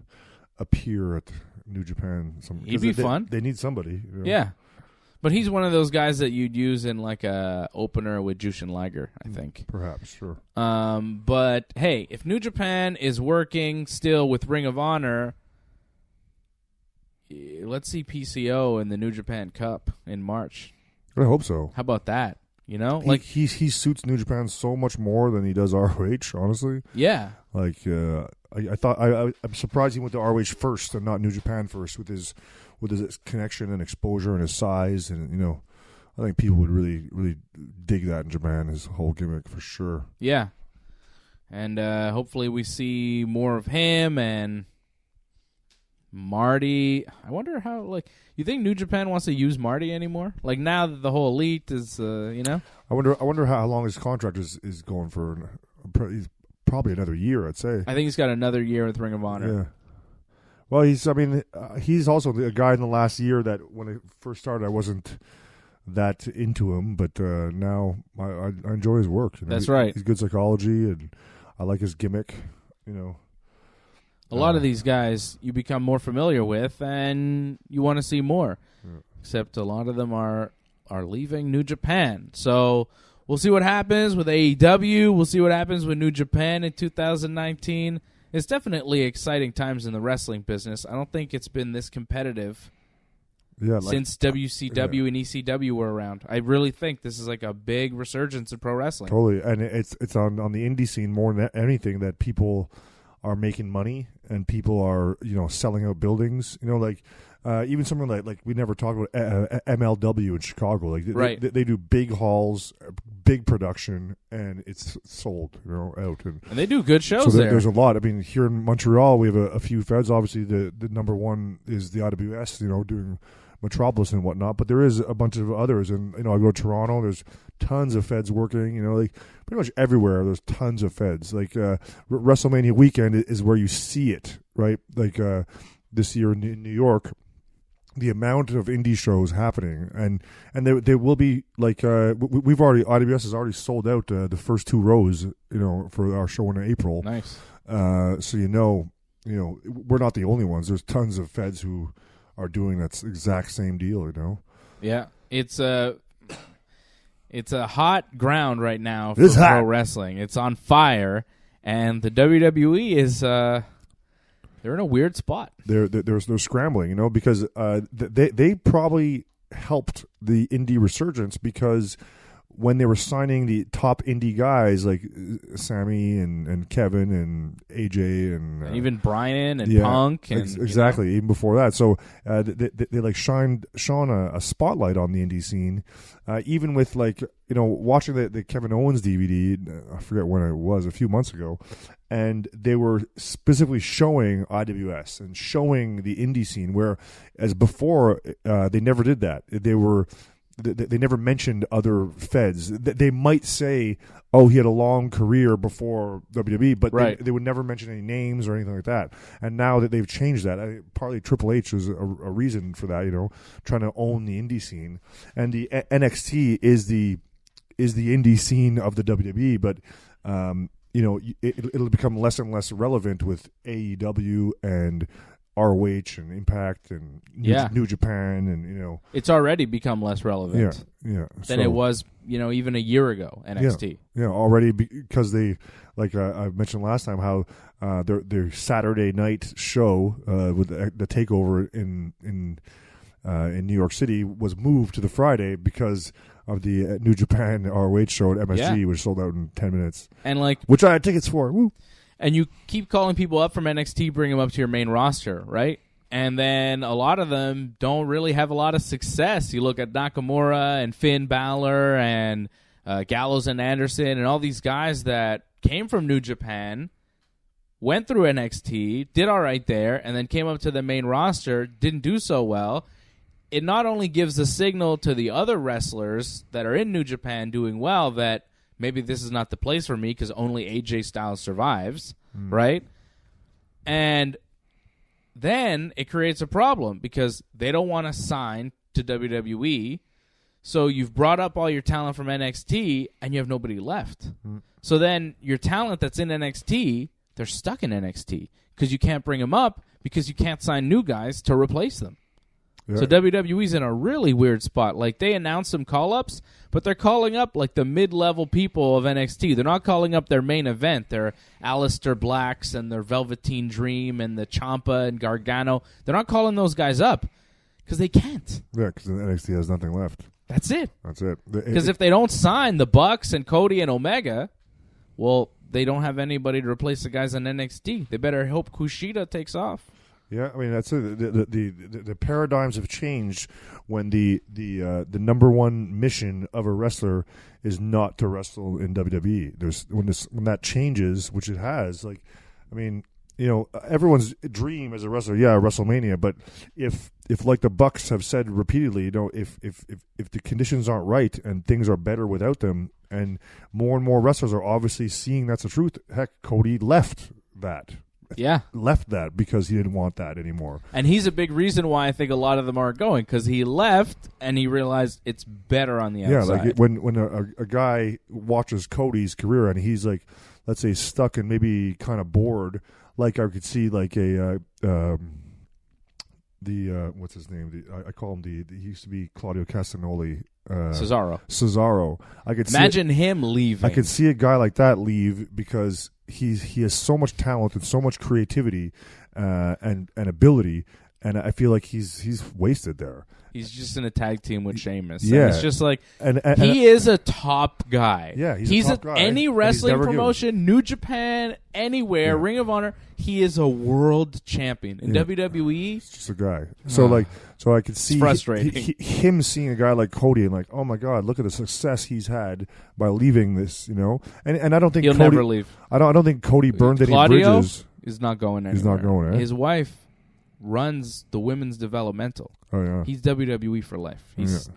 Speaker 2: appear at New Japan.
Speaker 3: He'd be fun.
Speaker 2: They need somebody.
Speaker 3: Yeah. But he's one of those guys that you'd use in like a opener with Jushin Liger, I think.
Speaker 2: Perhaps, sure.
Speaker 3: But, hey, if New Japan is working still with Ring of Honor, let's see PCO in the New Japan Cup in March.
Speaker 2: I hope so.
Speaker 3: How about that?
Speaker 2: He suits New Japan so much more than he does ROH, honestly.
Speaker 3: Yeah.
Speaker 2: Like, I'm surprised he went to ROH first and not New Japan first with his connection and exposure and his size, and I think people would really dig that in Japan, his whole gimmick for sure.
Speaker 3: Yeah, and hopefully we see more of him and Marty. I wonder how you think New Japan wants to use Marty anymore? Like now that the whole Elite is I
Speaker 2: wonder how long his contract is going for. He's probably another year, I'd say.
Speaker 3: I think he's got another year with Ring of Honor.
Speaker 2: Yeah. Well, he's also a guy in the last year that when it first started, I wasn't that into him, but now I enjoy his work.
Speaker 3: That's right.
Speaker 2: He's good psychology, and I like his gimmick.
Speaker 3: A lot of these guys you become more familiar with, and you want to see more. Yeah. Except a lot of them are leaving New Japan. So we'll see what happens with AEW. We'll see what happens with New Japan in 2019. It's definitely exciting times in the wrestling business. I don't think it's been this competitive since WCW and ECW were around. I really think this is like a big resurgence in pro wrestling.
Speaker 2: Totally, and it's on the indie scene more than anything that people are making money and people are selling out buildings. Even something like we never talked about MLW in Chicago. Like they do big halls, big production, and it's sold out. And
Speaker 3: they do good shows
Speaker 2: so
Speaker 3: there.
Speaker 2: There's a lot. I mean, here in Montreal, we have a few feds. Obviously, the number one is the IWS. Doing Metropolis and whatnot. But there is a bunch of others, and I go to Toronto. There's tons of feds working. Pretty much everywhere. There's tons of feds. Like WrestleMania weekend is where you see it, right? Like this year in New York. The amount of indie shows happening, and there will be we've already IWS has already sold out the first 2 rows, for our show in April.
Speaker 3: Nice.
Speaker 2: So we're not the only ones. There's tons of feds who are doing that exact same deal.
Speaker 3: Yeah, it's a hot ground right now for pro wrestling. It's on fire, and the WWE is. They're in a weird spot.
Speaker 2: They're scrambling, because they probably helped the indie resurgence because when they were signing the top indie guys like Sammy and Kevin and AJ and
Speaker 3: even Brian and Punk and
Speaker 2: exactly even before that. So they shone a spotlight on the indie scene, even with watching the Kevin Owens DVD. I forget when it was, a few months ago. And they were specifically showing IWS and showing the indie scene, whereas before they never did that. They never mentioned other feds. They might say, "Oh, he had a long career before WWE," but they would never mention any names or anything like that. And now that they've changed that, partly Triple H is a reason for that. Trying to own the indie scene, and the NXT is the indie scene of the WWE, but. It'll become less and less relevant with AEW and ROH and Impact and New Japan and
Speaker 3: it's already become less relevant. Than it was even a year ago. NXT.
Speaker 2: Yeah, already because they I mentioned last time how their Saturday night show with the takeover in New York City was moved to the Friday because of the New Japan ROH show at MSG, which sold out in 10 minutes.
Speaker 3: And
Speaker 2: which I had tickets for. Woo.
Speaker 3: And you keep calling people up from NXT, bring them up to your main roster, right? And then a lot of them don't really have a lot of success. You look at Nakamura and Finn Balor and Gallows and Anderson and all these guys that came from New Japan, went through NXT, did all right there, and then came up to the main roster, didn't do so well. It not only gives a signal to the other wrestlers that are in New Japan doing well that maybe this is not the place for me because only AJ Styles survives, right? And then it creates a problem because they don't want to sign to WWE. So you've brought up all your talent from NXT and you have nobody left. So then your talent that's in NXT, they're stuck in NXT because you can't bring them up because you can't sign new guys to replace them. Yeah. So WWE's in a really weird spot. They announced some call-ups, but they're calling up the mid-level people of NXT. They're not calling up their main event. They're Aleister Blacks and their Velveteen Dream and the Ciampa and Gargano. They're not calling those guys up because they can't.
Speaker 2: Yeah, because NXT has nothing left.
Speaker 3: That's it.
Speaker 2: That's it.
Speaker 3: Because if they don't sign the Bucks and Cody and Omega, well, they don't have anybody to replace the guys on NXT. They better hope Kushida takes off.
Speaker 2: Yeah, I mean that's it. The paradigms have changed when the number one mission of a wrestler is not to wrestle in WWE. When that changes, which it has. Like, I mean, you know, everyone's dream as a wrestler, WrestleMania. But if like the Bucks have said repeatedly, you know, if the conditions aren't right and things are better without them, and more wrestlers are obviously seeing that's the truth. Heck, Cody left that.
Speaker 3: Yeah.
Speaker 2: Left that because he didn't want that anymore.
Speaker 3: And he's a big reason why I think a lot of them aren't going, because he left and he realized it's better on the outside.
Speaker 2: Yeah, like when a guy watches Cody's career and he's like, let's say, stuck and maybe kind of bored, like I could see like what's his name? I call him he used to be Claudio Castagnoli. Cesaro. I could
Speaker 3: imagine him leaving.
Speaker 2: I could see a guy like that leave because he has so much talent and so much creativity and ability, and I feel like he's wasted there.
Speaker 3: He's just in a tag team with Sheamus.
Speaker 2: Yeah,
Speaker 3: and it's just like he is a top guy.
Speaker 2: Yeah, he's a top guy.
Speaker 3: Any wrestling promotion, New Japan, anywhere, Ring of Honor, he is a world champion. In WWE,
Speaker 2: he's just a guy. So I could see
Speaker 3: frustrating.
Speaker 2: Him seeing a guy like Cody and like, oh my God, look at the success he's had by leaving this, you know. And I don't think
Speaker 3: he'll never leave.
Speaker 2: I don't think Cody burned any bridges.
Speaker 3: Is not going anywhere.
Speaker 2: He's not going.
Speaker 3: His wife runs the women's developmental.
Speaker 2: Oh yeah,
Speaker 3: he's WWE for life. He's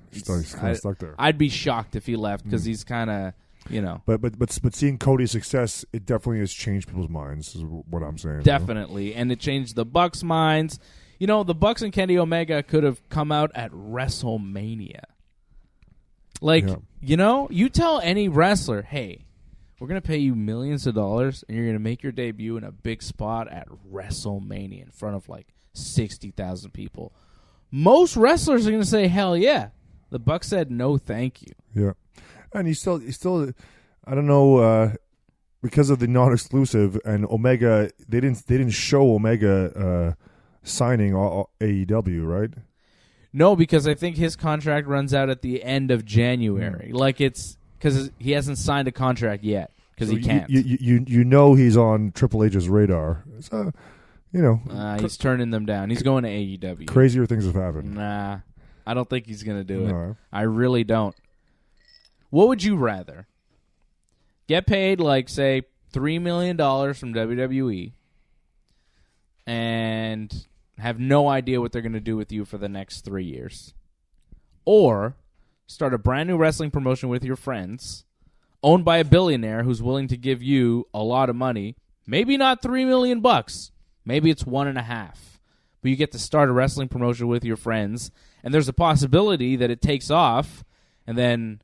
Speaker 2: kind of stuck there.
Speaker 3: I'd be shocked if he left because he's kind of, you know.
Speaker 2: But seeing Cody's success, it definitely has changed people's minds. Is what I'm saying.
Speaker 3: Definitely, and it changed the Bucks' minds. You know, the Bucks and Kenny Omega could have come out at WrestleMania. Like, you know, you tell any wrestler, hey, we're going to pay you millions of dollars, and you're going to make your debut in a big spot at WrestleMania in front of like 60,000 people. Most wrestlers are going to say, hell yeah. The Bucks said no thank you.
Speaker 2: Yeah. And he still I don't know, because of the non-exclusive and Omega, they didn't show Omega signing AEW, right?
Speaker 3: No, because I think his contract runs out at the end of January. Like, it's because he hasn't signed a contract yet because he can't.
Speaker 2: You know he's on Triple H's radar. So, you know,
Speaker 3: he's turning them down. He's going to AEW.
Speaker 2: Crazier things have happened.
Speaker 3: Nah, I don't think he's going to do it. I really don't. What would you rather? Get paid, like, say, $3 million from WWE and have no idea what they're going to do with you for the next 3 years. Or start a brand new wrestling promotion with your friends, owned by a billionaire who's willing to give you a lot of money, maybe not $3 million, maybe it's 1.5. But you get to start a wrestling promotion with your friends, and there's a possibility that it takes off, and then,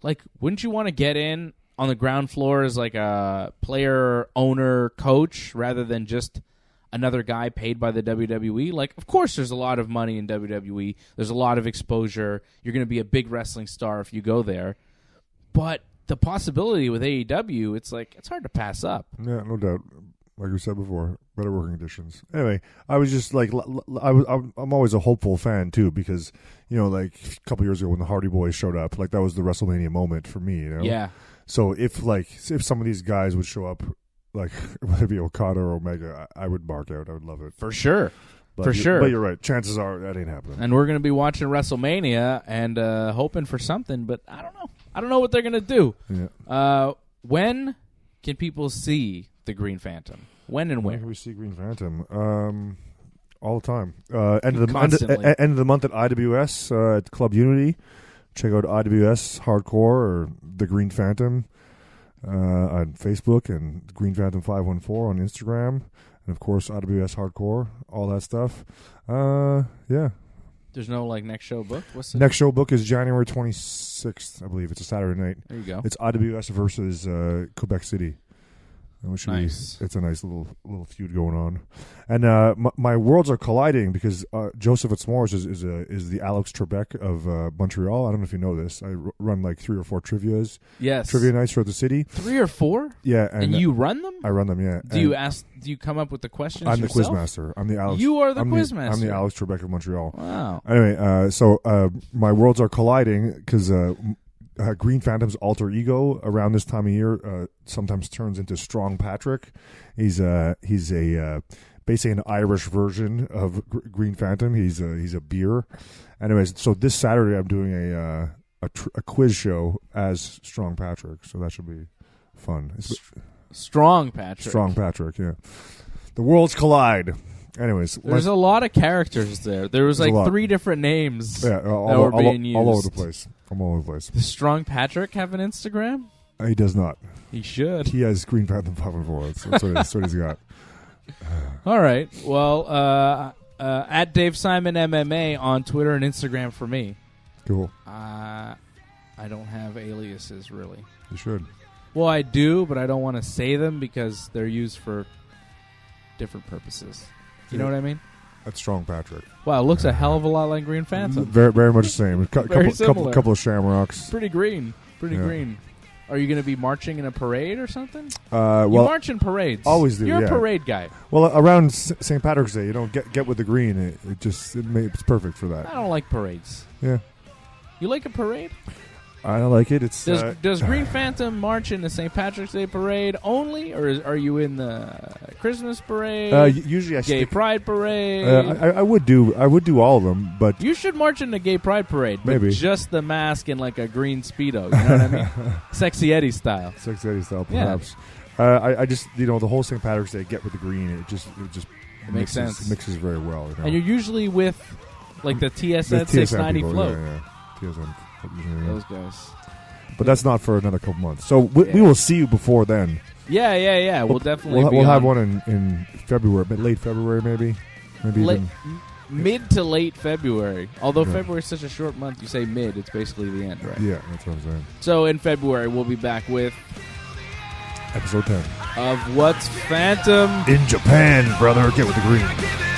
Speaker 3: like, wouldn't you want to get in on the ground floor as like a player, owner, coach, rather than just another guy paid by the WWE? Like, of course there's a lot of money in WWE. There's a lot of exposure. You're going to be a big wrestling star if you go there. But the possibility with AEW, it's like, it's hard to pass up.
Speaker 2: Yeah, no doubt. Like we said before, better working conditions. Anyway, I was just like, I'm always a hopeful fan too, because, you know, like a couple years ago when the Hardy Boys showed up, like that was the WrestleMania moment for me, you know?
Speaker 3: Yeah.
Speaker 2: So if some of these guys would show up, like whether it be Okada or Omega, I would mark out. I would love it.
Speaker 3: For sure.
Speaker 2: But you're right. Chances are that ain't happening.
Speaker 3: And we're going to be watching WrestleMania and hoping for something, but I don't know. I don't know what they're going to do.
Speaker 2: Yeah.
Speaker 3: When can people see the Green Phantom? When and where?
Speaker 2: When can we see Green Phantom? All the time. End of the month at IWS at Club Unity. Check out IWS Hardcore or the Green Phantom on Facebook, and Green Phantom 514 on Instagram, and of course IWS Hardcore, all that stuff. Yeah.
Speaker 3: There's no like next show book. What's the
Speaker 2: next show book is January 26th, I believe. It's a Saturday night.
Speaker 3: There you go.
Speaker 2: It's IWS versus Quebec City.
Speaker 3: Nice.
Speaker 2: It's a nice little feud going on, and my worlds are colliding because Joseph at S'mores is the Alex Trebek of Montreal. I don't know if you know this. I run like 3 or 4 trivia nights throughout the city.
Speaker 3: 3 or 4?
Speaker 2: Yeah,
Speaker 3: and you run them?
Speaker 2: I run them. Yeah.
Speaker 3: Do you come up with the questions?
Speaker 2: I'm
Speaker 3: yourself?
Speaker 2: the quizmaster. I'm the Alex.
Speaker 3: You are the quizmaster.
Speaker 2: I'm the Alex Trebek of Montreal.
Speaker 3: Wow.
Speaker 2: Anyway, so my worlds are colliding because Green Phantom's alter ego around this time of year sometimes turns into Strong Patrick. He's basically an Irish version of Green Phantom. He's a beer. Anyways, so this Saturday I'm doing a quiz show as Strong Patrick, so that should be fun.
Speaker 3: Strong Patrick.
Speaker 2: Strong Patrick, yeah. The worlds collide. Anyways,
Speaker 3: there's a lot of characters there. There was like 3 different names that were being used.
Speaker 2: All over the place. I'm all over the place.
Speaker 3: Does Strong Patrick have an Instagram?
Speaker 2: He does not.
Speaker 3: He should.
Speaker 2: He has Green Phantom 514. That's what he's got.
Speaker 3: All right. Well, at Dave Simon MMA on Twitter and Instagram for me.
Speaker 2: Cool.
Speaker 3: I don't have aliases, really.
Speaker 2: You should.
Speaker 3: Well, I do, but I don't want to say them because they're used for different purposes. You know what I mean?
Speaker 2: That's Strong Patrick.
Speaker 3: Wow, it looks a hell of a lot like Green Phantom.
Speaker 2: Very, very much the same. Couple of shamrocks.
Speaker 3: Pretty green. Pretty green. Are you going to be marching in a parade or something?
Speaker 2: Well,
Speaker 3: you march in parades.
Speaker 2: Always do.
Speaker 3: You're a parade guy.
Speaker 2: Well, around St. Patrick's Day, you don't get with the green. It's perfect for that.
Speaker 3: I don't like parades.
Speaker 2: Yeah.
Speaker 3: You like a parade?
Speaker 2: I don't like it. It's
Speaker 3: does Green Phantom march in the St. Patrick's Day parade only, or are you in the Christmas parade?
Speaker 2: Usually,
Speaker 3: Gay Pride parade.
Speaker 2: I would do all of them, but
Speaker 3: you should march in the Gay Pride parade.
Speaker 2: Maybe
Speaker 3: just the mask and like a green Speedo. You know what I mean? Sexy Eddie style.
Speaker 2: Sexy Eddie style, perhaps. Yeah. I just the whole St. Patrick's Day get with the green. It
Speaker 3: makes sense.
Speaker 2: It mixes very well. You know?
Speaker 3: And you're usually with like the TSN 690
Speaker 2: people,
Speaker 3: float.
Speaker 2: Yeah. TSN.
Speaker 3: Those guys.
Speaker 2: But that's not for another couple months. So we will see you before then.
Speaker 3: Yeah. We'll definitely
Speaker 2: we'll have one in February, but late February maybe. Even
Speaker 3: mid to late February. Although February is such a short month, you say mid, it's basically the end, right?
Speaker 2: Yeah, that's what I'm saying.
Speaker 3: So in February, we'll be back with
Speaker 2: episode 10
Speaker 3: of What's Phantom
Speaker 2: in Japan, brother. Get with the green.